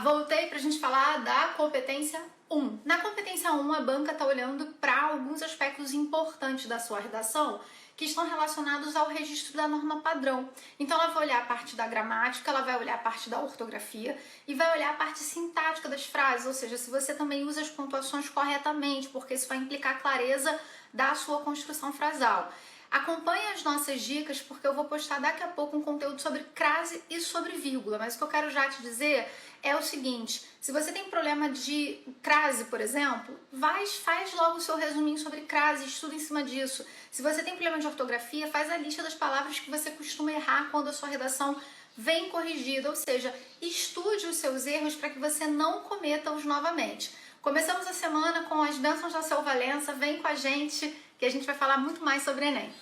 Voltei para a gente falar da competência 1. Na competência 1, a banca está olhando para alguns aspectos importantes da sua redação que estão relacionados ao registro da norma padrão. Então, ela vai olhar a parte da gramática, ela vai olhar a parte da ortografia e vai olhar a parte sintática das frases, ou seja, se você também usa as pontuações corretamente, porque isso vai implicar a clareza da sua construção frasal. Acompanhe as nossas dicas porque eu vou postar daqui a pouco um conteúdo sobre crase e sobre vírgula, mas o que eu quero já te dizer é o seguinte: se você tem problema de crase, por exemplo, faz logo o seu resuminho sobre crase, estuda em cima disso. Se você tem problema de ortografia, faz a lista das palavras que você costuma errar quando a sua redação vem corrigida, ou seja, estude os seus erros para que você não cometa-os novamente. Começamos a semana com as bênçãos da Seu Valença, vem com a gente que a gente vai falar muito mais sobre Enem.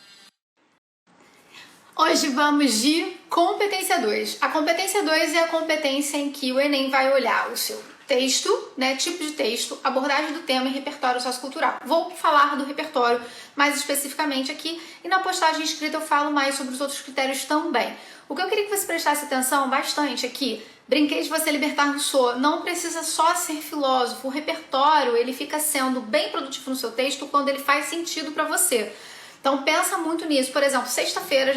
Hoje vamos de competência 2. A competência 2 é a competência em que o Enem vai olhar o seu texto, tipo de texto, abordagem do tema e repertório sociocultural. Vou falar do repertório mais especificamente aqui e na postagem escrita eu falo mais sobre os outros critérios também. O que eu queria que você prestasse atenção bastante aqui, brinquei de você libertar Rousseau, não precisa só ser filósofo, o repertório ele fica sendo bem produtivo no seu texto quando ele faz sentido para você. Então pensa muito nisso. Por exemplo, sexta-feira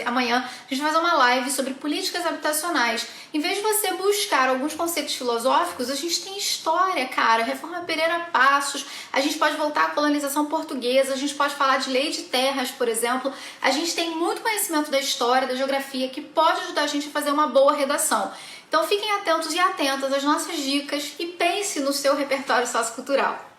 amanhã a gente vai fazer uma live sobre políticas habitacionais. Em vez de você buscar alguns conceitos filosóficos, a gente tem história, cara. Reforma Pereira Passos, a gente pode voltar à colonização portuguesa, a gente pode falar de lei de terras, por exemplo. A gente tem muito conhecimento da história, da geografia, que pode ajudar a gente a fazer uma boa redação. Então fiquem atentos e atentas às nossas dicas e pense no seu repertório sociocultural.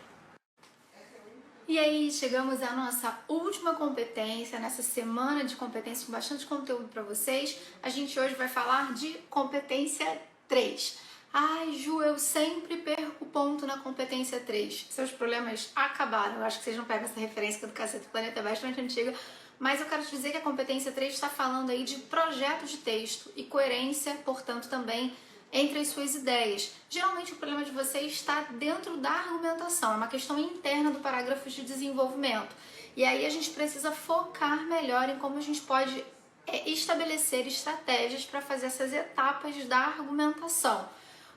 E aí, chegamos à nossa última competência, nessa semana de competência com bastante conteúdo para vocês. A gente hoje vai falar de competência 3. Ai, Ju, eu sempre perco ponto na competência 3. Seus problemas acabaram. Eu acho que vocês não pegam essa referência que é do Cacete do Planeta, é bastante antiga. Mas eu quero te dizer que a competência 3 está falando aí de projeto de texto e coerência, portanto, também entre as suas ideias. Geralmente o problema de você está dentro da argumentação, é uma questão interna do parágrafo de desenvolvimento. E aí a gente precisa focar melhor em como a gente pode estabelecer estratégias para fazer essas etapas da argumentação.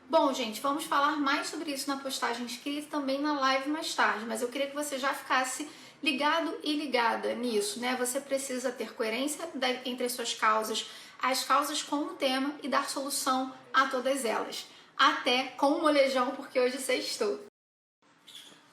Bom, gente, vamos falar mais sobre isso na postagem escrita e também na live mais tarde, mas eu queria que você já ficasse ligado e ligada nisso, né? Você precisa ter coerência entre as suas causas, as causas com o tema e dar solução a todas elas. Até com o molejão, porque hoje sextou.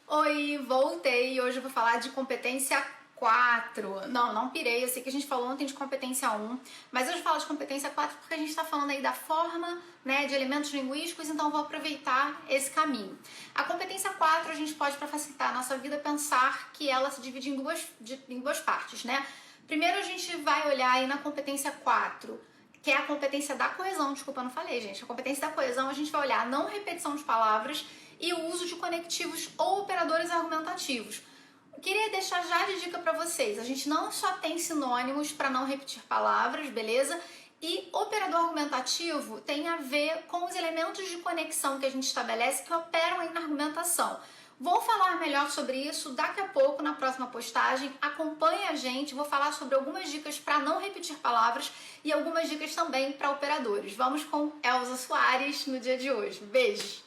Oi, voltei e hoje eu vou falar de competência 4. Não pirei, eu sei que a gente falou ontem de competência 1, mas hoje eu falo de competência 4 porque a gente está falando aí da forma, de elementos linguísticos, então eu vou aproveitar esse caminho. A competência 4 a gente pode, para facilitar a nossa vida, pensar que ela se divide em duas partes, né? Primeiro a gente vai olhar aí na competência 4, que é a competência da coesão. Desculpa, eu não falei, gente. A competência da coesão a gente vai olhar a não repetição de palavras e o uso de conectivos ou operadores argumentativos. Eu queria deixar já de dica para vocês. A gente não só tem sinônimos para não repetir palavras, beleza? E operador argumentativo tem a ver com os elementos de conexão que a gente estabelece que operam aí na argumentação. Vou falar melhor sobre isso daqui a pouco na próxima postagem. Acompanhe a gente, vou falar sobre algumas dicas para não repetir palavras e algumas dicas também para operadores. Vamos com Elza Soares no dia de hoje. Beijos!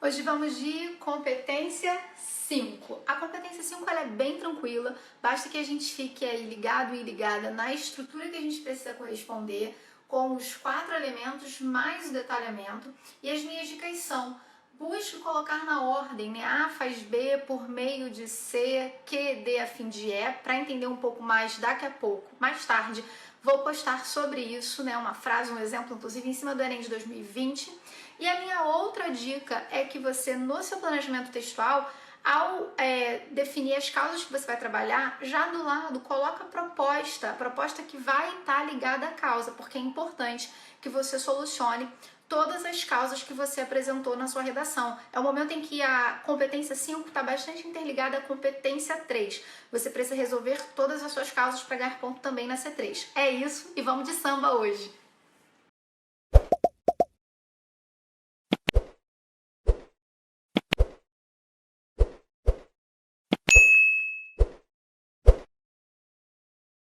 Hoje vamos de competência 5. A competência 5 ela é bem tranquila, basta que a gente fique aí ligado e ligada na estrutura que a gente precisa corresponder, com os 4 elementos mais o detalhamento. E as minhas dicas são: busque colocar na ordem, A faz B por meio de C, Q, D a fim de E, para entender um pouco mais daqui a pouco. Mais tarde vou postar sobre isso, uma frase, um exemplo, inclusive em cima do Enem de 2020. E a minha outra dica é que você, no seu planejamento textual, ao definir as causas que você vai trabalhar, já do lado coloca a proposta que vai estar ligada à causa, porque é importante que você solucione todas as causas que você apresentou na sua redação. É o momento em que a competência 5 está bastante interligada à competência 3. Você precisa resolver todas as suas causas para ganhar ponto também na C3. É isso e vamos de samba hoje!